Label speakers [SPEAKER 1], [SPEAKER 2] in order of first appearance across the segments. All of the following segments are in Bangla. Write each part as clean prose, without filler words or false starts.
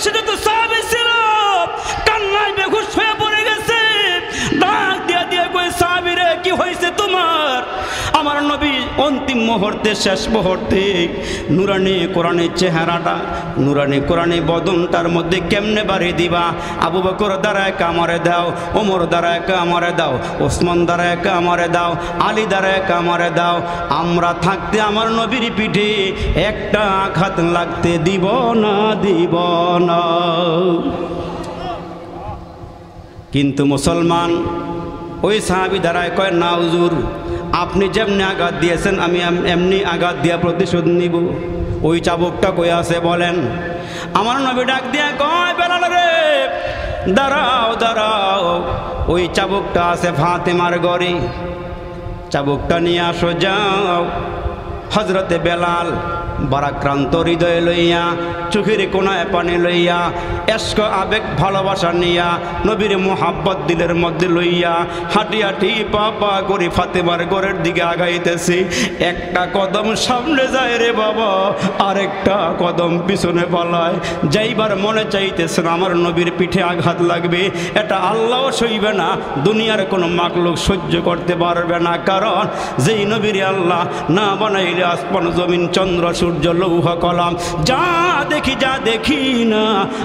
[SPEAKER 1] পাশে যত সাহাবী ছিল কান্নায় বেহুশ হয়ে পড়ে গেছে। ডাক দিয়া দিয়া কই সাহাবীরে কি হয়েছে তোমার? আমার নবী অন্তিম মুহূর্তে শেষ মুহূর্তে নুরানি কোরআনের চেহারাটা নুরানি কোরআনি বদনটার মধ্যে কেমনে বাড়ি দিবা? আবু বকর দাঁড়ায় কামড়ে দাও, ওমর দাঁড়ায় কামড়ে দাও, ওসমান দাঁড়ায় কামড়ে দাও, আলী দাঁড়ায় কামড়ে দাও। আমরা থাকতে আমার নবীর পিঠে একটা আঘাত লাগতে দিব না, দিব না। কিন্তু মুসলমান ওই সাহাবী দাঁড়ায় কয় না হুজুর, আপনি যেমনি আঘাত দিয়েছেন আমি এমনি আঘাত দিয়া প্রতিশোধ নিব। ওই চাবুকটা কই আছে বলেন? আমার নবী ডাক দিয়া কয় বেলাল রে দাঁড়াও দাঁড়াও, ওই চাবুকটা আছে ফাতেমার ঘরে, চাবুকটা নিয়ে আসো যাও। হজরতে বেলাল বারাক্রান্ত হৃদয়ে লইয়া চোখের কোনায় পানি লইয়া এশক আবেগ ভালোবাসা নিয়া নবীর মোহাব্বত দিলের মধ্যে লইয়া হাঁটি হাঁটি পা পা করে ফাতেমার ঘরের দিকে আগাইতেছে। একটা কদম সামনে যায় রে বাবা, আরেকটা কদম পিছনে পালায়। যাইবার মনে চাইতেছে না আমার নবীর পিঠে আঘাত লাগবে, এটা আল্লাহও সইবে না, দুনিয়ার কোনো মাকলুক সহ্য করতে পারবে না। কারণ যেই নবীর আল্লাহ না বানাইলে আসমান জমিন চন্দ্র সূর্য লৌহ কলম যা দেখি না,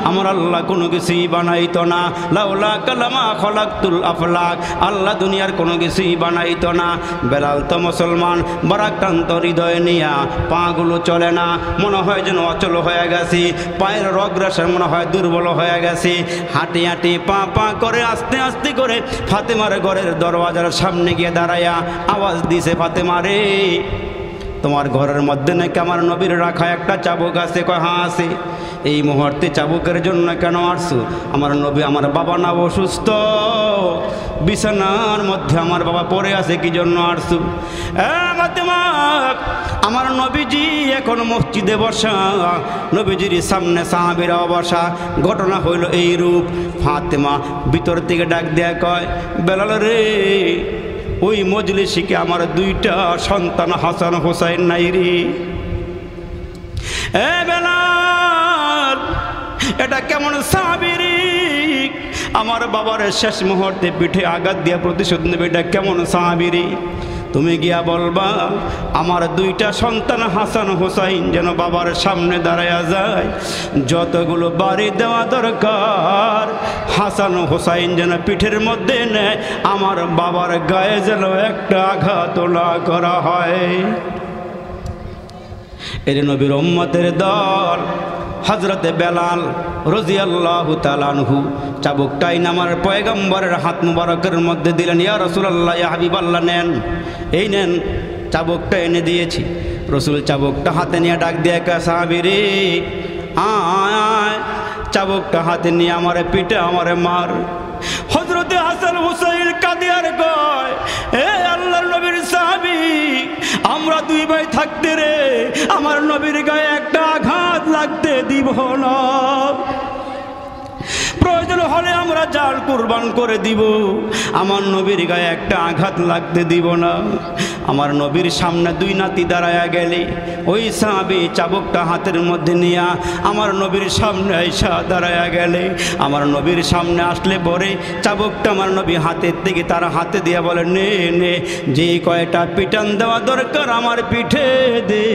[SPEAKER 1] আমার আল্লাহ কোনো কিছুই বানাইতো না। লাউলা কালামা খলাকতুল আফলাক, আল্লাহ দুনিয়ার কোনো কিছুই বানাইতো না। বেলাল তো মুসলমান বারাক্রান্ত হৃদয় নিয়া পাগুলো চলে না, মনে হয় যেন অচল হয়ে গেছে, পায়ের রগরাশে মনে হয় দুর্বল হয়ে গেছে। হাঁটি হাঁটি পা পা করে আস্তে আস্তে করে ফাতেমার ঘরের দরওয়াজার সামনে গিয়ে দাঁড়ায়া আওয়াজ দিছে, ফাতেমা রে তোমার ঘরের মধ্যে নাকি আমার নবীর রাখা একটা চাবুক আছে? কয় হ্যাঁ আছে। এই মুহূর্তে চাবুকের জন্য কেন আসছো? আমার নবী আমার বাবা না অসুস্থ, বিছানার মধ্যে আমার বাবা পড়ে আছে, কি জন্য আসছো? ফাতেমা আমার নবীজি এখন মসজিদে বসা, নবীজির সামনে সাহাবীরাও বসা। ঘটনা হইল এই রূপ। ফাতেমা ভিতর থেকে ডাক দেয়া কয় বেলাল রে ওই মজলিসে কি আমার দুইটা সন্তান হাসান হোসাইন নাই রে? এ বেলাল এটা কেমন সাহাবী রে? আমার বাবার শেষ মুহূর্তে পিঠে আঘাত দিয়া প্রতিশোধ নেবে, এটা কেমন সাহাবী রে? তুমি গিয়া বলবা আমার দুইটা সন্তান হাসান হোসাইন যেন বাবার সামনে দাঁড়ায়া যায়, যতগুলো বাড়ি দেওয়া দরকার হাসান হোসাইন যেন পিঠের মধ্যে নেয়, আমার বাবার গায়ে যেন একটা আঘাত না করা হয়। এর নবীর উম্মতের দল হযরতে বেলাল রাদিয়াল্লাহু তাআলা আনহু চাবুকটাই আমার পয়গম্বরের হাত মুবারকের মধ্যে দিলেন। ইয়া রাসূলুল্লাহ, ইয়া হাবিবাল্লাহ, নেন, এই নেন, চাবুকটা এনে দিয়েছি। রসুল চাবুকটা হাতে নিয়ে ডাক দিয়ে কে সাহাবী রে আয়, চাবুকটা হাতে নিয়ে আমারে পিঠে আমারে মার। হযরতে হাসান হুসাইন কাদিয়ার কয় এ আল্লাহর নবীর সাহাবী, আমরা দুই ভাই থাকতে রে আমার নবীর গায়ে একটা আঘাত লাগতে দিব না, প্রয়োজন হলে আমরা জাল কুরবান করে দিব, আমার নবীর গায়ে একটা আঘাত লাগতে দিব না। আমার নবীর সামনে দুই নাতি দাঁড়ায়া গেলে ওই সাহাবী চাবুকটা হাতের মধ্যে নিয়া আমার নবীর সামনে আইসা দাঁড়ায়া গেলে, আমার নবীর সামনে আসলে পরে চাবুকটা আমার নবী হাতের থেকে তার হাতে দিয়ে বলে নে নে, যে কয়টা পিটান দেওয়া দরকার আমার পিঠে দে,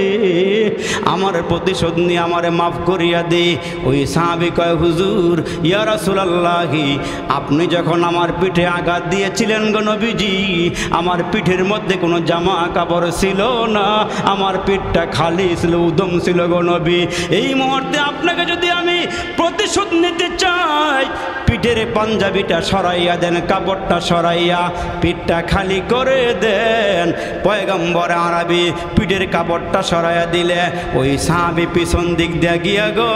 [SPEAKER 1] আমার প্রতিশোধ নিয়ে আমারে মাফ করিয়া দে। ওই সাহাবী কয় হুজুর ইয়া রাসূলুল্লাহি, আপনি যখন আমার পিঠে আঘাত দিয়েছিলেন গো নবীজি, আমার পিঠের মধ্যে কোনো জামা কাপড় ছিল না, আমার পিঠটা খালি ছিল, উদম ছিল গো নবী। এই মুহূর্তে আপনাকে যদি আমি প্রতিশোধ নিতে চাই, পিঠের পাঞ্জাবিটা সরাইয়া দেন, কাপড়টা সরাইয়া পিঠটা খালি করে দেন। পয়গম্বর আরবি পিঠের কাপড়টা সরাইয়া দিলে ওই সাহাবী পিছন দিক দিয়ে গিয়া গো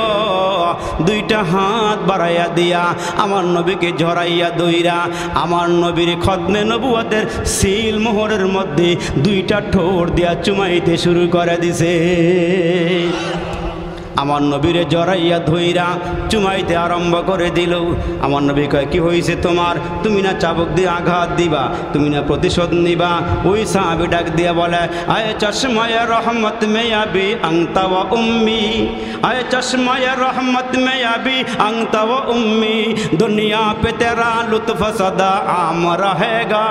[SPEAKER 1] দুইটা হাত বাড়াইয়া দিয়া আমার নবীকে জড়াইয়া দইরা আমার নবীর খতমে নবুয়তের সিল মোহরের মধ্যে দুইটা ঠোঁট দিয়া চুমাইতে শুরু করে দিছে। আমার নবীরে জড়াইয়া ধইরা চুমাইতে আরম্ভ করে দিল। আমার নবী কয় কি হয়েছে তোমার, তুমি না চাবুক দিয়ে আঘাত দিবা, তুমি না প্রতিশোধ নিবা? ওই সাহাবী ডাক দিয়া বলে আয়ে চশমায়ে রহমত মে আবি আংতা ওয়া উম্মি, আয়ে চশমায়ে রহমত মে আবি আংতা ওয়া উম্মি, दुनिया पे तेरा लुत्फ सदा आम रहेगा,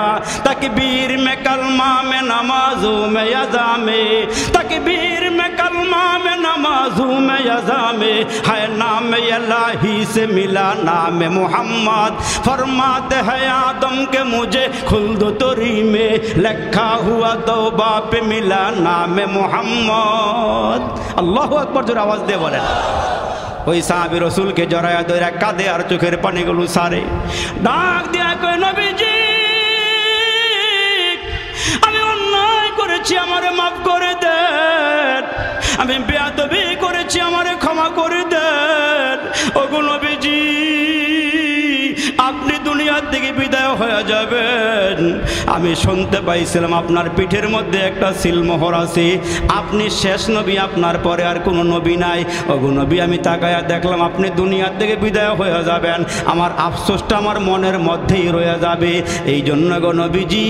[SPEAKER 1] तकबीर में कलमा में नमाजों में यज़ा में, तकबीर में कलमा में नमाजों में यज़ा में, है नाम इलाही से मिला नाम मोहम्मद, फरमाते हैं आदम के मुझे खुल्द तोरी में लिखा हुआ तौबा पे मिला नाम मोहम्मद। अल्लाहु अकबर, जोर आवाज दे बोलें। ওই সাহাবী রসুলকে জড়ায়া ধরে কাঁদে আর চোখের পানিগুলো সারে, ডাক দিয়া কয় নবীজি আমি অন্যায় করেছি, আমারে মাফ করে দেন, আমি বেয়াদবি করেছি, আমারে ক্ষমা করে দেন। ওগো নবীজি আপনি দুনিয়ার থেকে বিদায় হয়ে যাবেন, আমি শুনতে পাইছিলাম আপনার পিঠের মধ্যে একটা সিলমোহর আছে, আপনি শেষ নবী, আপনার পরে আর কোনো নবী নাই। ওগো নবী আমি তাকায়া দেখলাম আপনি দুনিয়ার থেকে বিদায় হয়ে যাবেন, আমার আফসোসটা আমার মনের মধ্যেই রয়ে যাবে। এই জন্য গো নবীজি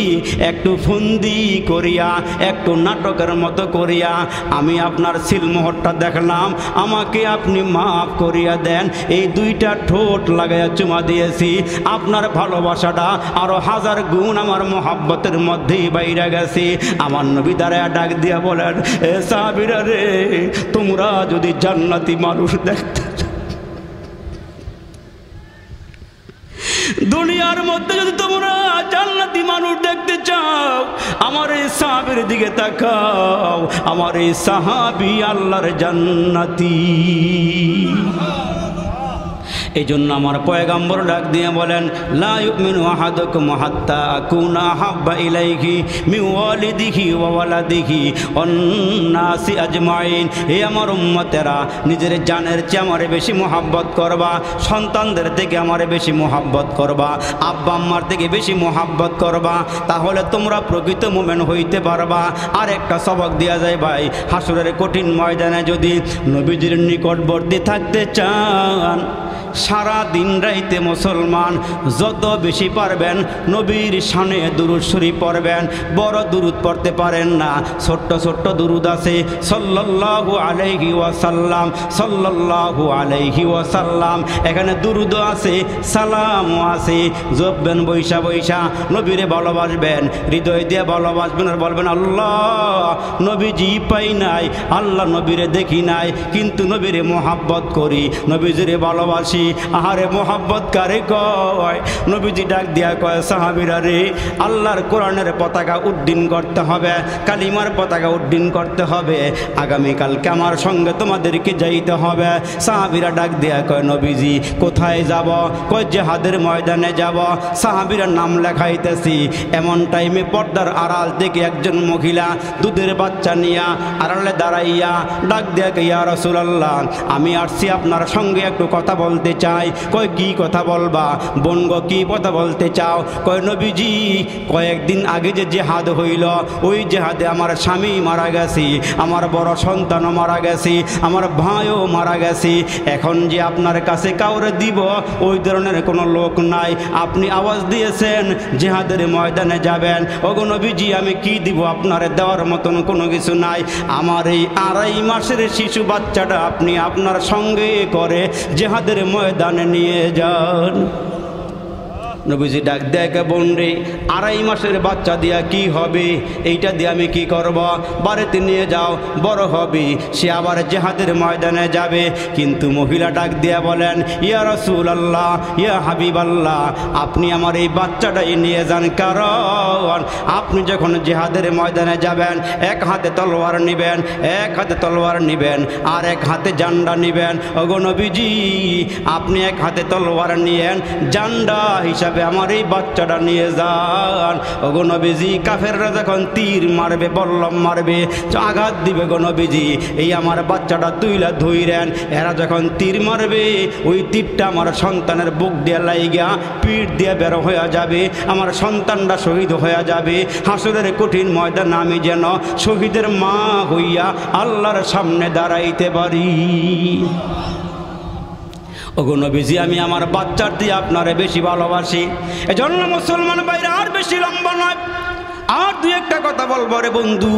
[SPEAKER 1] একটু ফন্দি করিয়া, একটু নাটকের মতো করিয়া আমি আপনার সিলমোহরটা দেখলাম, আমাকে আপনি মাফ করিয়া দেন। এই দুইটা ঠোঁট লাগাইয়া চুমা দিয়েছি, আপনার ভালোবাসাটা আরো হাজার গুণ আমার মোহাব্বতের মধ্যেই বাইরে গেছে। আমার নবী দাঁড়ায় ডাক দিয়া বলেন এ সাহাবীরা রে, তোমরা যদি জান্নাতি মানুষ দেখতে, দুনিয়ার মধ্যে যদি তোমরা জান্নাতি মানুষ দেখতে চাও, আমার এই সাহাবীর দিকে তাকাও, আমার এই সাহাবী আল্লাহর জান্নাতি। এই জন্য আমার পয়গম্বর ডাক দিয়ে বলেন লা ইউমিনু আহাদুকুম হাত্তা আকুনা হাব্বা ইলাইহি মিন ওয়ালিদিহি ওয়া ওয়ালাদিহি ওয়ান নাসি আজমাইন। হে আমার উম্মতেরা, নিজের জানের চেয়ে আমারে বেশি মোহাব্বত করবা, সন্তানদের থেকে আমারে বেশি মোহাব্বত করবা, আব্বা আম্মার থেকে বেশি মোহাব্বত করবা, তাহলে তোমরা প্রকৃত মুমিন হইতে পারবা। আর একটা সবক দেয়া যায় ভাই, হাসরের কঠিন ময়দানে যদি নবীজির নিকটবর্তী থাকতে চান, সারা দিন রাইতে মুসলমান যত বেশি পারবেন নবীর শানে দুরূদ শরীফ পড়বেন। বড় দুরূদ পড়তে পারেন না, ছোট্ট ছোট্ট দুরূদ আছে, সাল্লাল্লাহু আলাইহি ওয়াসাল্লাম, সাল্লাল্লাহু আলাইহি ওয়াসাল্লাম। এখানে দুরূদও আছে, সালামও আছে। জপবেন বৈশা বৈশা, নবীরে ভালোবাসবেন, হৃদয় দিয়ে ভালোবাসবেন আর বলবেন আল্লাহ নবীজি পাই নাই, আল্লাহ নবীরে দেখি নাই, কিন্তু নবীরে মোহাব্বত করি, নবীজিরে ভালোবাসি। আহারে মোহাব্বত কারে কয়? নবীজি ডাক দিয়া কয় সাহাবীরা রে, আল্লাহর কোরআনের পতাকা উড্ডীন করতে হবে, কালিমার পতাকা উড্ডীন করতে হবে, আগামীকালকে আমার সঙ্গে তোমাদেরকে যাইতে হবে। সাহাবীরা ডাক দিয়া কয় নবীজি কোথায় যাব? কয় জিহাদের ময়দানে যাব। সাহাবীরা নাম লেখাইতেছি, এমন টাইমে পর্দার আড়াল থেকে একজন মহিলা দুধের বাচ্চা নিয়া আড়ালে দাঁড়াইয়া ডাক দিয়া কয় ইয়া রাসূলুল্লাহ, আমি আসছি আপনার সঙ্গে একটু কথা বলতে চাই। কয় কি কথা বলবা? বনগ কি কথা বলতে চাও? কয় নবীজি কয়েকদিন আগে যে জিহাদ হইল, ওই জিহাদে আমার স্বামী মারা গেছি, আমার বড় সন্তানও মারা গেছি, আমার ভাইও মারা গেছি। এখন যে আপনার কাছে কাউরে দিব ওই ধরনের কোনো লোক নাই। আপনি আওয়াজ দিয়েছেন জিহাদের ময়দানে যাবেন, ওগো নবীজি আমি কি দিব? আপনার দেওয়ার মতন কোনো কিছু নাই। আমার এই 2.5 মাসের শিশু বাচ্চাটা আপনি আপনার সঙ্গে করে জিহাদের ময়দানে নিয়ে যান। নবীজি ডাক দেখে বোন রে, 2.5 মাসের বাচ্চা দিয়া কি হবে? এইটা দিয়ে আমি কি করব? বাড়িতে নিয়ে যাও, বড় হবে, সে আবার জিহাদের ময়দানে যাবে। কিন্তু মহিলা ডাক দিয়া বলেন ইয়া রাসূলুল্লাহ, ইয়া হাবিবাল্লাহ, আপনি আমার এই বাচ্চাটাই নিয়ে যান, কারণ আপনি যখন জিহাদের ময়দানে যাবেন এক হাতে তলোয়ার নেবেন, এক হাতে তলোয়ার নেবেন আর এক হাতে জান্ডা নেবেন। ওগো নবীজি আপনি এক হাতে তলোয়ার নিয়েন, জান্ডা হিসাবে যাবে, আমার এই বাচ্চাটা নিয়ে যান। ওগো নবীজি, কাফেররা যখন তীর মারবে, বল্লম মারবে, আঘাত দিবে গো নবীজি, এই আমার বাচ্চাটা তুইলা ধইরেন। এরা যখন তীর মারবে, ওই তীরটা আমার সন্তানের বুক দিয়ে লাইগা পিঠ দিয়ে বের হয়ে যাবে, আমার সন্তানটা শহীদ হয়ে যাবে। হাসরের কঠিন ময়দান আমি যেন শহীদের মা হইয়া আল্লাহর সামনে দাঁড়াইতে পারি। ওগো নবীজি, আমি আমার বাচ্চার দিয়ে আপনারে বেশি ভালোবাসি। এজন্য মুসলমান ভাইরা আর বেশি লম্বা নয়, আর দুই একটা কথা বলবো রে বন্ধু।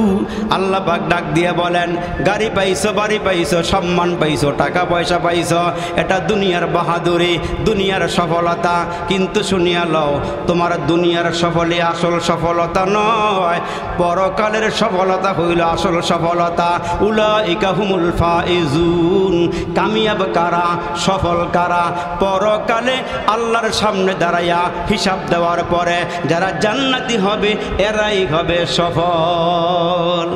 [SPEAKER 1] আল্লাহ পাক ডাক দিয়ে বলেন, গাড়ি পাইছো, বাড়ি পাইছো, সম্মান পাইছো, টাকা পয়সা পাইছো, এটা দুনিয়ার বাহাদুরি, দুনিয়ার সফলতা। কিন্তু শুনিয়া লও, তোমার দুনিয়ার সফলে আসল সফলতা নয়, পরকালের সফলতা হইল আসল সফলতা। উলাইকা হুমুল ফাইজুন, কামিয়াব কারা, সফল কারা? পরকালে আল্লাহর সামনে দাঁড়াইয়া হিসাব দেওয়ার পরে যারা জান্নাতি হবে এরাই হবে সফল।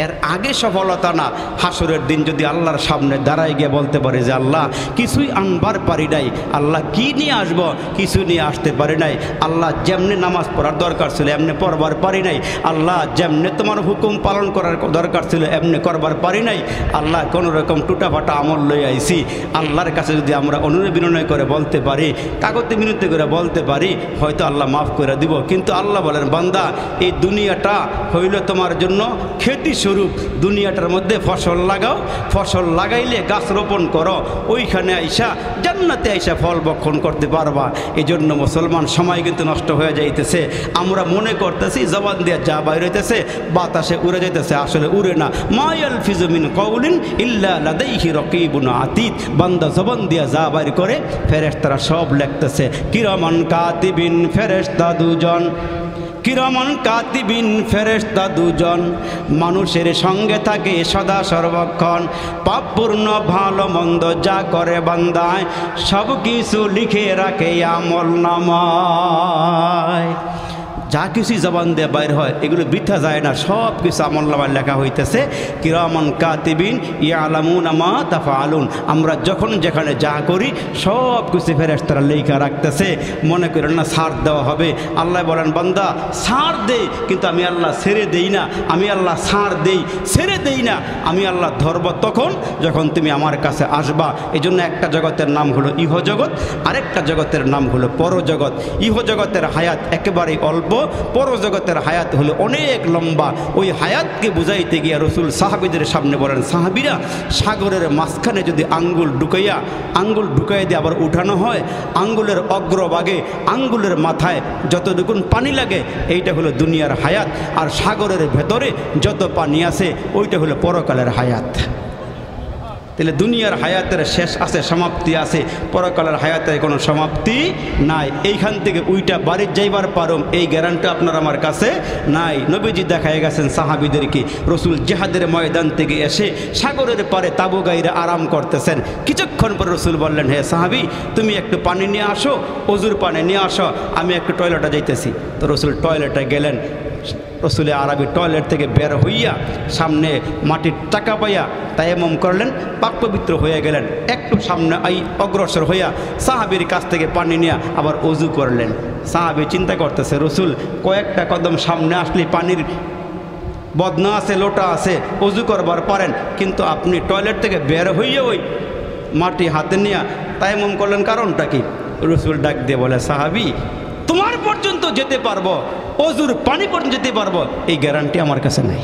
[SPEAKER 1] এর আগে সফলতা না, হাসরের দিন যদি আল্লাহর সামনে দাঁড়াই গিয়ে বলতে পারে যে আল্লাহ কিছুই আনবার পারি নাই, আল্লাহ কি নিয়ে আসব, কিছু নিয়ে আসতে পারি নাই, আল্লাহ যেমনি নামাজ পড়ার দরকার ছিল এমনি পড়বার পারি নাই, আল্লাহ যেমনি তোমার হুকুম পালন করার দরকার ছিল এমনি করবার পারি নাই, আল্লাহ কোনো রকম টুটাফাটা আমল লই আইছি। আল্লাহর কাছে যদি আমরা অনুনয় বিনয় করে বলতে পারি, কাগজে মিনতি করে বলতে পারি, হয়তো আল্লাহ মাফ করে দিব। কিন্তু আল্লাহ বলেন, বান্দা এই দুনিয়াটা হইল তোমার জন্য খেতি স্বরূপ, দুনিয়াটার মধ্যে ফসল লাগাও, ফসল লাগাইলে গাছ রোপণ করো, ওইখানে আইসা জান্নাতে আইসা ফল বক্ষণ করতে পারবা। এই জন্য মুসলমান সময় কিন্তু নষ্ট হয়ে যাইতেছে। আমরা মনে করতেছি জবান দিয়ে যা বাইর হইতেছে বাতাসে উড়ে যাইতেছে, আসলে উড়ে না। মা ইয়ালফিজু মিন কাউলিন ইল্লা লাদাইহি রাকিবুন আতীদ, বান্দা জবান দিয়ে যা বাইর করে ফেরেশতারা সব লিখতেছে। কিরামান কাতিবিন, ফেরেশতা দুজন, কিরামান কাতিবিন, ফেরেশতা দুজন, মানুষের সঙ্গে থাকে সদা সর্বক্ষণ, পাপপূর্ণ ভালো মন্দ যা করে বান্দায় সব কিছু লিখে রাখে আমল নামায়। যা কিছু জবান দিয়ে বাইর হয় এগুলো বৃথা যায় না, সব কিছু আমলনামায় লেখা হইতেছে। কিরামান কাতিবিন ইয়ালামুনা মা তাফআলুন, আমরা যখন যেখানে যা করি সব কিছু ফেরেশতারা লেখা রাখতেছে। মনে করেন না ছাড় দেওয়া হবে, আল্লাহ বলেন বান্দা ছাড় দে, কিন্তু আমি আল্লাহ ছেড়ে দেই না, আমি আল্লাহ ছাড় দেই, ছেড়ে দেই না। আমি আল্লাহ ধরব তখন যখন তুমি আমার কাছে আসবা। এই জন্য একটা জগতের নাম হলো ইহজগৎ, আরেকটা জগতের নাম হলো পরজগৎ। ইহজগতের হায়াত একেবারেই অল্প, পরজগতের হায়াত হলো অনেক লম্বা। ওই হায়াতকে বুঝাইতে গিয়ে রসুল সাহাবীদের সামনে বলেন, সাহাবীরা সাগরের মাঝখানে যদি আঙ্গুল ঢুকাই দিয়ে আবার উঠানো হয়, আঙ্গুলের অগ্রভাগে, আঙ্গুলের মাথায় যতটুকুন পানি লাগে এইটা হলো দুনিয়ার হায়াত, আর সাগরের ভেতরে যত পানি আছে ওইটা হলো পরকালের হায়াত। তাহলে দুনিয়ার হায়াতের শেষ আছে, সমাপ্তি আছে, পরকালের হায়াতের কোনো সমাপ্তি নাই। এইখান থেকে উইটা বাড়ির যাইবার পারম এই গ্যারান্টি আপনার আমার কাছে নাই। নবীজি দেখায় গেছেন সাহাবীদেরকে, রসুল জিহাদের ময়দান থেকে এসে সাগরের পারে তাবু গাইরে আরাম করতেছেন। কিছুক্ষণ পর রসুল বললেন, হে সাহাবী তুমি একটু পানি নিয়ে আসো, অজুর পানি নিয়ে আসো, আমি একটু টয়লেটে যাইতেছি। তো রসুল টয়লেটে গেলেন। রসুলে আরবি টয়লেট থেকে বের হইয়া সামনে মাটির টাকা পাইয়া তায়াম্মুম করলেন, পাক পবিত্র হয়ে গেলেন। একটু সামনে অগ্রসর হইয়া সাহাবীর কাছ থেকে পানি নিয়ে আবার অজু করলেন। সাহাবী চিন্তা করতেছে, রসুল কয়েকটা কদম সামনে আসলে পানির বদনা আছে, লোটা আছে, অজু করবার পারেন, কিন্তু আপনি টয়লেট থেকে বের হইয়া ওই মাটি হাতে নিয়ে তায়াম্মুম করলেন, কারণটা কি? রসুল ডাক দিয়ে বলে, সাহাবী তোমার পর্যন্ত যেতে পারবো, অজুর পানি পর্যন্ত যেতে পারবো, এই গ্যারান্টি আমার কাছে নাই,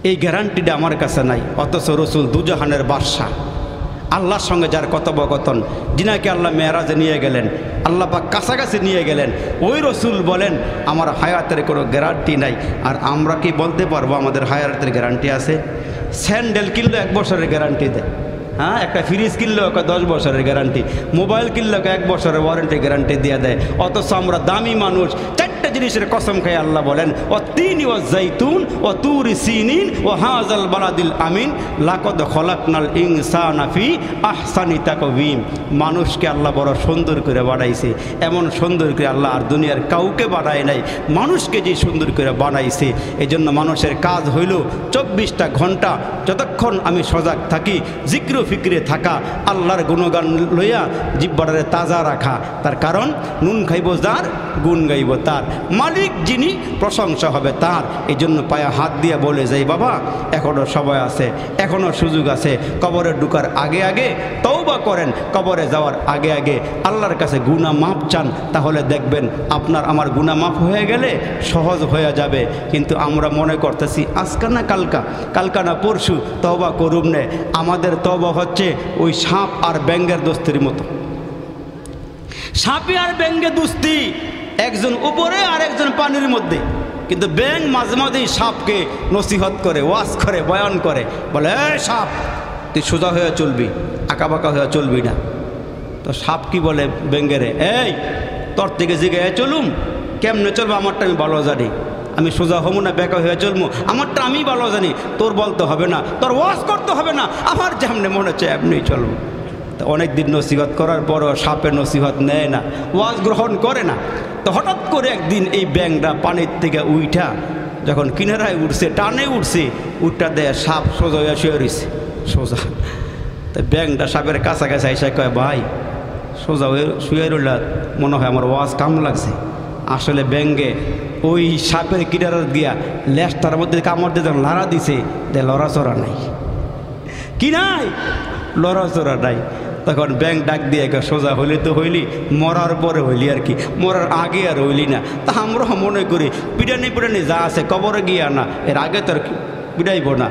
[SPEAKER 1] এই গ্যারান্টিটা আমার কাছে নাই। অথচ রসুল দুজাহানের বাদশাহ, আল্লাহর সঙ্গে যার কথোপকথন, যিনাকে আল্লাহ মেরাজে নিয়ে গেলেন, আল্লাহ পাক কাছাকাছি নিয়ে গেলেন, ওই রসুল বলেন আমার হায়াতের কোনো গ্যারান্টি নাই। আর আমরা কি বলতে পারবো আমাদের হায়াতের গ্যারান্টি আছে? স্যান্ডেল কিনলে 1 বছরের গ্যারান্টি দেয়, হ্যাঁ, একটা ফ্রিজ কিনলেও 10 বছরের গ্যারান্টি, মোবাইল কিনলেও 1 বছরের ওয়ারেন্টি গ্যারান্টি দিয়ে দেয়। অথচ আমরা দামি মানুষ, 4টে জিনিসের কসম খায় আল্লাহ বলেন, ও তিনি ও জাইতুন ও তুরি সিনিন ও হাজাল বালাদিল আমিন লাকদ খলাকনাল ইনসানা ফি আহসানি তাকওয়িম। মানুষকে আল্লাহ বড় সুন্দর করে বানাইছে, এমন সুন্দর করে আল্লাহ আর দুনিয়ার কাউকে বানায় নাই, মানুষকে যে সুন্দর করে বানাইছে। এই জন্য মানুষের কাজ হইল 24টা ঘন্টা যতক্ষণ আমি সজাগ থাকি জিক্র ফিক্রে থাকা, আল্লাহর গুণগান লইয়া জিব্বাটারে তাজা রাখা। তার কারণ নুন খাইব যার, গুণ গাইব তার, মালিক যিনি প্রশংসা হবে তার। এই জন্য পায়ে হাত দিয়ে বলে যাই, বাবা এখনও সময় আছে, এখনও সুযোগ আছে। কবরে ঢুকার আগে আগে তওবা করেন, কবরে যাওয়ার আগে আগে আল্লাহর কাছে গুনাহ মাপ চান, তাহলে দেখবেন আপনার আমার গুনাহ মাপ হয়ে গেলে সহজ হয়ে যাবে। কিন্তু আমরা মনে করতেছি আজকা না কালকা, কালকা না পরশু তওবা করুম নে। আমাদের তওবা হচ্ছে ওই সাপ আর ব্যাঙের দোস্তির মতো। সাপে আর ব্যাঙে দুস্তি, একজন উপরে আর একজন পানির মধ্যে। কিন্তু ব্যাঙ মাঝে মাঝেই সাপকে নসিহত করে, ওয়াজ করে, বয়ান করে, বলে এই সাপ তুই সোজা হয়ে চলবি, আঁকাবাঁকা হয়ে চলবি না। তো সাপ কি বলে ব্যাঙেরে, এই তোর থেকে জিগায় চলুম, কেমনে চলবো আমারটা আমি ভালো জানি, আমি সোজা হবো না বেঁকা হয়ে চলবো, আমারটা আমি ভালো জানি, তোর বলতে হবে না, তোর ওয়াজ করতে হবে না, আমার যেমনি মনে হচ্ছে এমনি চলবো। তো অনেক দিন নসিহত করার পরও সাপের নসিহত নেয় না, ওয়াজ গ্রহণ করে না। তো হঠাৎ করে একদিন এই ব্যাঙটা পানির থেকে উইঠা যখন কিনারায় উঠছে, টানে উঠছে, উঠটা দেয় সাপ সোজা হয়ে শুয়ে রয়েছে, সোজা। তো ব্যাঙটা সাপের কাছাকাছি এসে কয়, ভাই সোজা হয়ে শুয়ে রইলা, মনে হয় আমার ওয়াজ কাম লাগছে। আসলে ব্যাঙে ওই সাপের কিনারা দিয়া লেজটার মধ্যে কামড় দিয়ে যখন লড়া দিছে, দে লড়াচড়া নাই, কি নাই, লড়াচড়া নাই। তখন ব্যাঙ ডাক দিয়ে সোজা হইলে তো হইলি, মরার পরে হইলি আর কি, মরার আগে আর হইলি না। তা আমরা মনে করি পিটানি যা আছে কবরে গিয়া না, এর আগে তো আর পিটাইব না,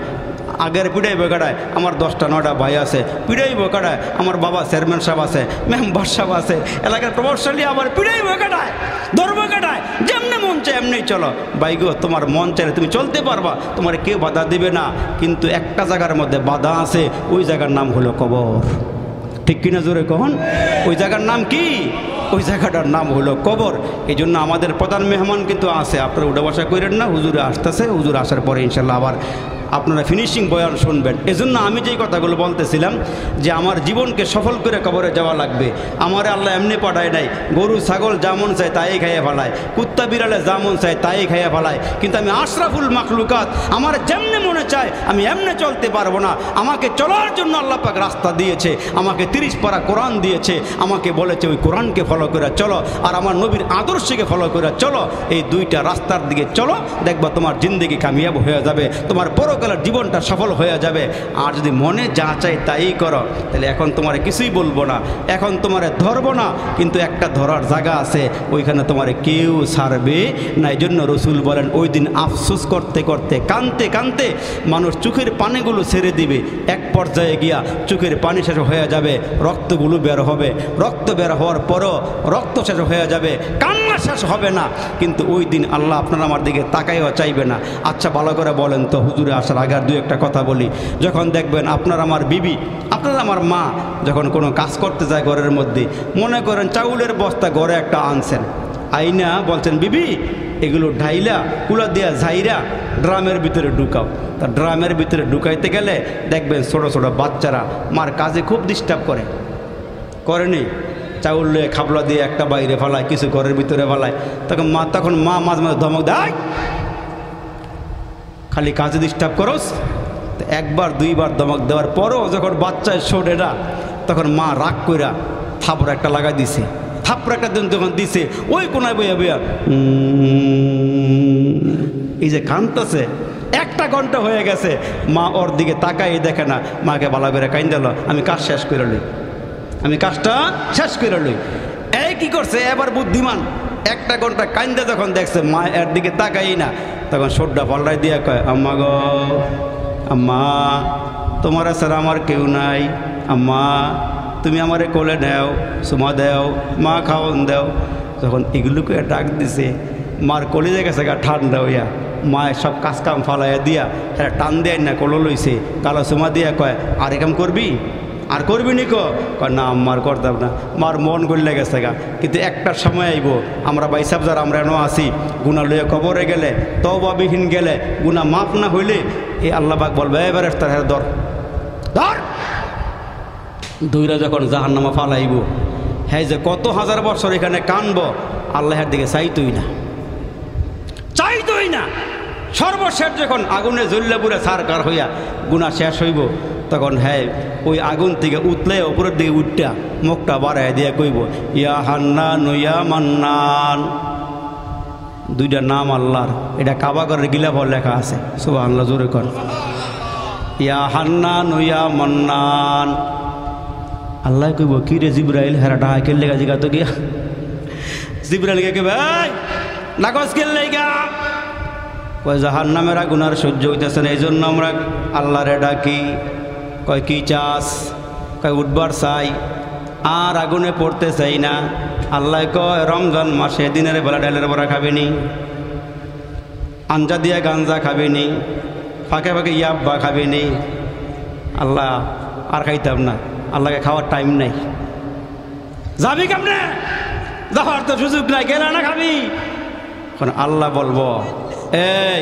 [SPEAKER 1] আগের পিটাইব কাটায়। আমার 10টা 9টা ভাই আছে, পিটাইব কাটায়। আমার বাবা চেয়ারম্যান সাহেব আছে, মেম্বার সাহেব আছে, এলাকার প্রভাবশালী, আবার পিটাইব কাটায়, ধর্ম কাটায়, যেমনি মন চায় এমনি চলো। ভাই গো, তোমার মন চাইলে তুমি চলতে পারবা, তোমার কেউ বাধা দিবে না। কিন্তু একটা জায়গার মধ্যে বাধা আছে, ওই জায়গার নাম হলো কবর। ঠিক কিনা জোরে কখন? ওই জায়গার নাম কি? ওই জায়গাটার নাম হলো কবর। এই জন্য আমাদের প্রধান মেহমান কিন্তু আছে, আপনারা উঠা বসা করেন না, হুজুরে আসতেছে, হুজুর আসার পরে ইনশাল্লাহ আবার আপনারা ফিনিশিং বয়ান শুনবেন। এজন্য আমি যেই কথাগুলো বলতেছিলাম যে আমার জীবনকে সফল করে কবরে যাওয়া লাগবে। আমার আল্লাহ এমনি পাঠায় নাই, গরু ছাগল যেমন চায় তাই খাইয়ে ফেলায়, কুত্তা বিড়ালে যেমন চায় তাই খাইয়ে ফেলায়। কিন্তু আমি আশরাফুল মাখলুকাত, আমার যেমনি মনে চায় আমি এমনি চলতে পারবো না। আমাকে চলার জন্য আল্লাহ পাক রাস্তা দিয়েছে, আমাকে 30 পারা কোরআন দিয়েছে, আমাকে বলেছে ওই কোরআনকে ফলো করে চলো, আর আমার নবীর আদর্শকে ফলো করে চলো। এই দুইটা রাস্তার দিকে চলো, দেখবা তোমার জিন্দেগি কামিয়াব হয়ে যাবে, তোমার পরকালের জীবনটা সফল হয়ে যাবে। আর যদি মনে যা চাই তাই করো, তাহলে এখন তোমার কিছুই বলবো না, এখন তোমার ধরবো না, কিন্তু একটা ধরার জায়গা আছে, ওইখানে তোমার কেউ ছাড়বে না। এই জন্য রসুল বলেন ওই দিন আফসোস করতে করতে কানতে কানতে মানুষ চোখের পানিগুলো ছেড়ে দিবে, এক পর্যায়ে গিয়া চোখের পানি শেষ হয়ে যাবে, রক্তগুলো বের হবে, রক্ত বের হওয়ার পরও রক্ত শেষ হয়ে যাবে, কান্না শেষ হবে না। কিন্তু ওই দিন আল্লাহ আপনার আমার দিকে তাকাইও চাইবে না। আচ্ছা ভালো করে বলেন তো, হুজুরে আসার আগে আর 2-1টা কথা বলি। যখন দেখবেন আপনার আমার বিবি, আপনার আমার মা যখন কোনো কাজ করতে যায় ঘরের মধ্যে, মনে করেন চাউলের বস্তা ঘরে একটা আনছেন, আইনা বলছেন বিবি এগুলো ঢাইলা কুলা দিয়া ঝাইরা ড্রামের ভিতরে ঢুকাও। তা ড্রামের ভিতরে ঢুকাইতে গেলে দেখবেন ছোটো ছোটো বাচ্চারা মার কাজে খুব ডিস্টার্ব করেনি, চাউল লয়ে খাবলা দিয়ে একটা বাইরে ফেলায়, কিছু ঘরের ভিতরে ফেলায়। তখন মা মাঝে মাঝে ধমক দেয়, খালি কাজে ডিস্টার্ব করস। একবার 2বার ধমক দেওয়ার পরও যখন বাচ্চায় শোনে না, তখন মা রাগ কইরা থাপড় একটা লাগাই দিছে। থাপড় একটা দিন যখন দিছে, ওই কোনায় বইয়া বইয়া এই যে কান্দতেছে, 1টা ঘন্টা হয়ে গেছে, মা ওর দিকে তাকাই দেখে না, মাকে ভালো করে কাইন্দাল, আমি কাজ শেষ করে লই, আমি কাজটা শেষ করে লই। এই কি করছে এবার বুদ্ধিমান, 1টা ঘন্টা কাইন্দা যখন দেখছে মা এর দিকে তাকাই না, তখন সোড্ডা পাল্টাই দিয়া কয়, আম্মা গো আম্মা, তোমার ছাড়া আমার কেউ নাই, আম্মা তুমি আমারে কোলে নেও, সুমা দেও, মা খাওয়ান দেও। যখন এগুলোকে ডাক দিছে, মার কলিজে গেছে গা ঠান্ডা হইয়া, মায়ের সব কাজ কাম ফালাইয়া দিয়া হ্যাঁ টান দেয় না কোলো লইছে, কালো সুমা দিয়া কয়, আর একাম করবি, আর করবি নি কয় না আমার করতাম না, আমার মন গড়লে গেছে গা। কিন্তু একটা সময় আইব আমরা বাইসাব যারা আমরা এনো আসি গুণা লইয়া কবরে গেলে তওবাবিহীন গেলে গুণা মাফ না হইলে এই আল্লাহ পাক বলবে এবারে তার ধর ধর দুইরা যখন জাহান্নামে ফালাইব, হ্যাঁ যে কত হাজার বছর এখানে কানব আল্লাহের দিকে চাইতই না। সর্বশেষ যখন আগুনে জ্বললে পুরে সারকার হইয়া গুনাহ শেষ হইব তখন হ্যাঁ ওই আগুন থেকে উতলে উপরের দিকে উঠটা মুখটা বাড়াই দিয়ে কইব ইয়া হান্নান ইয়া মান্নান। দুইটা নাম আল্লাহর, এটা কাবাগরের গিলাফর লেখা আছে, সুবহানাল্লাহ জোরে কর। ইয়া হান্নান ইয়া মান্নান। আল্লাহ কইব কি রে জিবরাইল হেরা ডাহা কেলে গা জিগা তো গিয়া জিবরাইলকে কে ভাই নাকস কেলে গা কয় জাহান্নামের আগুন আর সহ্য হইতেছে না, এই জন্য আমরা আল্লাহরে ডাকি। কয় কি চাস? কয় উঠবার চাই, আর আগুনে পড়তে চাই না। আল্লাহ কয় রমজান মাসে দিনের বেলা ডালের বড়া খাবেনি, আঞ্জা দিয়া গাঞ্জা খাবেনি, ফাঁকে ফাঁকে ইয়াব্বা খাবেনি। আল্লাহ আর খাইতাম না, আল্লাহকে খাওয়ার টাইম নাই। যাবি কেমনে? যাওয়ার তো সুযোগ নাই, গেলে না খাবি। এখন আল্লাহ বলবো এই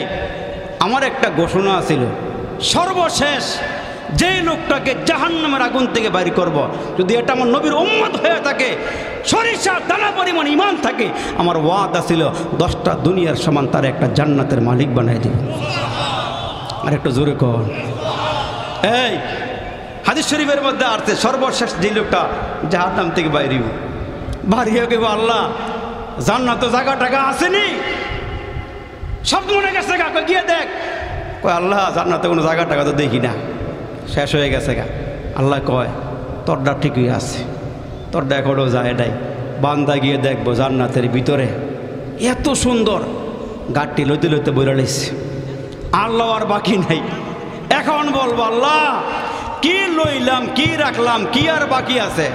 [SPEAKER 1] আমার একটা ঘোষণা ছিল, সর্বশেষ যে লোকটাকে জাহান্নামের আগুন থেকে বাইর করব, যদি এটা আমার নবীর উম্মত হয়ে থাকে, সরিষা দানা পরিমাণ ঈমান থাকে, আমার ওয়াদা ছিল 10টা দুনিয়ার সমান তার একটা জান্নাতের মালিক বানাই দিব। আর একটু জোরে কর। এই হাদিস শরীফের মধ্যে আসছে সর্বশেষ যে লোকটা জাহান্নাম থেকে বাইরিব, বাড়িয়ে গেব আল্লাহ জান্নাত জায়গা টাকা আসেনি, সব মনে গেছে গা, গিয়ে দেখ। কয় আল্লাহ জান্নাতে কোনো জায়গা টাকা তো দেখি না, শেষ হয়ে গেছে গা। আল্লাহ কয় তোরটা ঠিকই আছে, তোরটা এখনও যায় নাই। বান্দা গিয়ে দেখবো জান্নাতের ভিতরে এত সুন্দর গাড়টি লইতে লইতে বইরা লাইছে, আল্লাহ আর বাকি নাই। এখন বলবো আল্লাহ কি লইলাম, কি রাখলাম, কি আর বাকি আছে?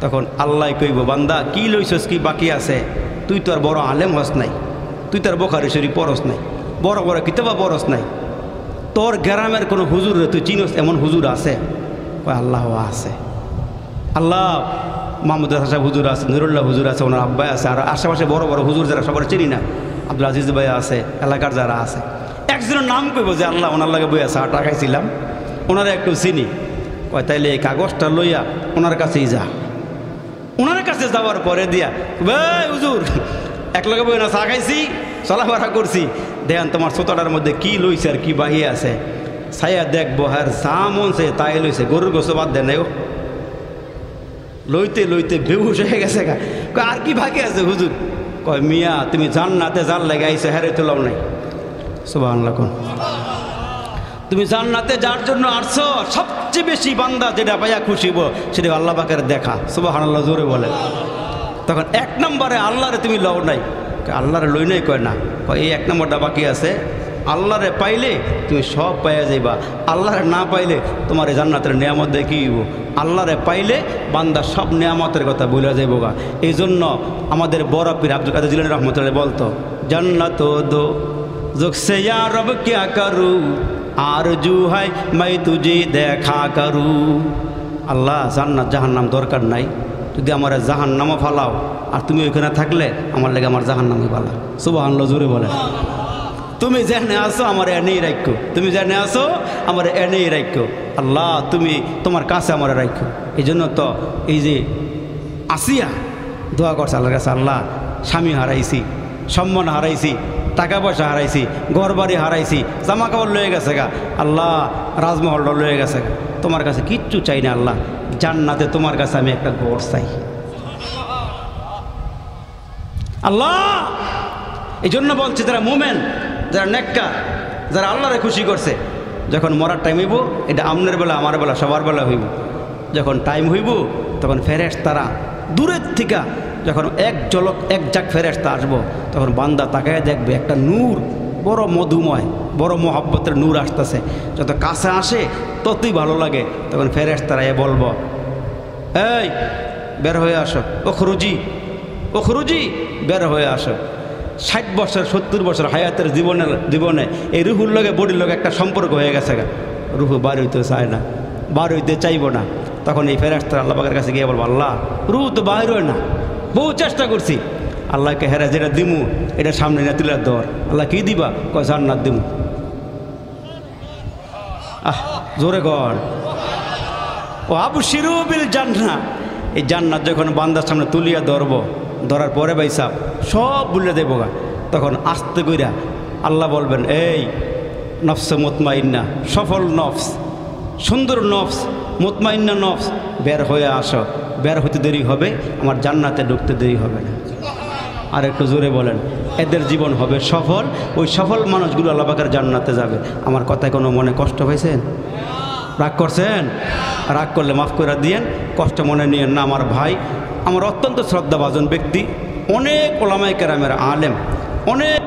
[SPEAKER 1] তখন আল্লাহ কইব বান্দা কি লইছস, কি বাকি আছে? তুই তো আর বড় আলেম হস নাই, তুই তার বোখারি শরীফ পড়স নাই, বড় বড় কিতাবা পড়স নাই, তোর গ্রামের কোনো হুজুর তুই চিনস এমন হুজুর আছে? কয় আল্লাহ আছে। আল্লাহ মাহমুদ সাহেব হুজুর আছে, নুরুল্লাহ হুজুর আছে, ওনার আব্বাই আছে, আর আশেপাশে বড় বড় হুজুর যারা সবার চিনি না, আব্দুল আজিজ ভাই আছে, এলাকার যারা আছে, একজনের নাম কইব যে আল্লাহ ওনার লাগে বইয়া চা টা খাইছিলাম, ওনারা একটু চিনি। কয় তাইলে এই কাগজটা লইয়া ওনার কাছেই যা। ওনার কাছে যাওয়ার পরে দিয়া ভাই হুজুর একলগে বই না চা খাইছি, চলাফেরা করছি, দেখেন তোমার ছোটটার মধ্যে কি লইছে আর কি বাহিয়ে আছে। ছায়া দেখবো হ্যাঁ যা মন সে তাই লইছে, গরুর গোস্ত বাদ দেন নাই, লইতে লইতে বেহুশ হয়ে গেছে গা। কয় আর কি বাকি আছে হুজুর? কয় মিয়া তুমি জান্নাতে যার লেগে আইছে হ্যারে তো লাও নাই। সুবহানাল্লাহ। তুমি জান্নাতে যার জন্য আসছো, সবচেয়ে বেশি বান্দা যেটা পাইয়া খুশিব সেটা আল্লাহ পাকের দেখা। সুবহানাল্লাহ জোরে বলে। তখন 1 নম্বরে আল্লাহরে তুমি লও নাই। আল্লাহরে লই নাই? কয় না। কয় এই 1 নম্বরটা বাকি আছে, আল্লাহরে পাইলে তুমি সব পাইয়া যাইবা, আল্লাহরে না পাইলে তোমার এই জান্নাতের নিয়ামত দেখিব। আল্লাহরে পাইলে বান্দা সব নিয়ামতের কথা বলে যাইব গা। এই জন্য আমাদের বড় পীর আব্দুল কাদের জিলানী রহমতুল্লাহ বলতো জান্নাত দো জোকসে ইয়া রব কিয়া করু আরজু হাই মাই তুঝে দেখা করু। আল্লাহ জান্নাত জাহান্নাম দরকার নাই, যদি আমার জাহান্নামও ফালাও আর তুমি ওইখানে থাকলে আমার লেগে আমার জাহান্নামই ফালা। সুবহানাল্লাহ জোরে বলে। তুমি যেখানে আসো আমার এনেই রাখো, তুমি যেখানে আসো আমার এনেই রাখো। আল্লাহ তুমি তোমার কাছে আমার রাখো। এই জন্য তো এই যে আসিয়া দোয়া করছে আল্লাহর কাছে, আল্লাহ স্বামী হারাইছি, সম্মান হারাইছি, টাকা পয়সা হারাইছি, ঘর বাড়ি হারাইছি, জামা কাপড় লয়ে গেছে গা, আল্লাহ রাজমহলটা লয়ে গেছে গা, তোমার কাছে কিচ্ছু চাই না আল্লাহ, জান্নাতে তোমার কাছে আমি একটা ঘর চাই আল্লাহ। এই জন্য বলছে যারা মুমেন, যারা নেককার, যারা আল্লাহরে খুশি করছে, যখন মরার টাইম হইব, এটা আমনের বেলা আমার বেলা সবার বেলা হইব, যখন টাইম হইব তখন ফেরেশতারা দূরের থেকে যখন এক ঝলক এক ঝাঁক ফেরেশতা আসবো, তখন বান্দা তাকায় দেখবে একটা নূর, বড় মধুময়, বড় মহব্বতের নূর আসতেছে। যত কাছে আসে ততই ভালো লাগে। তখন ফেরেশতারা এ বলবো এই বের হয়ে আসো, ও খরুজি বের হয়ে আসো। 60 বছর 70 বছর হায়াতের জীবনে এই রুহুর লগে বডির লগে একটা সম্পর্ক হয়ে গেছে গা। রুহু বার হইতে চায় না, বার হইতে চাইব না। তখন এই ফেরেশতারা আল্লাহ পাকের কাছে গিয়ে বলবো, আল্লাহ রুহ তো বাহির হয় না, বহু চেষ্টা করছি। আল্লাহকে হেরা যেটা দিমু এটা সামনে না তুলে দর। আল্লাহ কি দিবা? কয় জান্নাত দিমু। জোরে গড় ও আবশিরু বিল জান্নাহ। এই জান্নাত যখন বান্দার সামনে তুলিয়া ধরার পরে ভাই সাহেব সব ভুলে দেবো গা। তখন আস্তে কইরা আল্লাহ বলবেন, এই নফসে মুতমাইন্না, সফল নফস, সুন্দর নফস, মুতমাইন্না নফস, বের হয়ে আসো। বের হতে দেরি হবে, আমার জান্নাতে ঢুকতে দেরি হবে না। আর একটু জোরে বলেন, এদের জীবন হবে সফল। ওই সফল মানুষগুলো আল্লাহ পাকের জান্নাতে যাবে। আমার কথায় কোনো মনে কষ্ট হয়েছেন? রাগ করছেন? রাগ করলে মাফ করে দিয়েন, কষ্ট মনে নিয়েন না। আমার ভাই, আমার অত্যন্ত শ্রদ্ধাভাজন ব্যক্তি, অনেক ওলামায়ে কেরামের আলেম, অনেক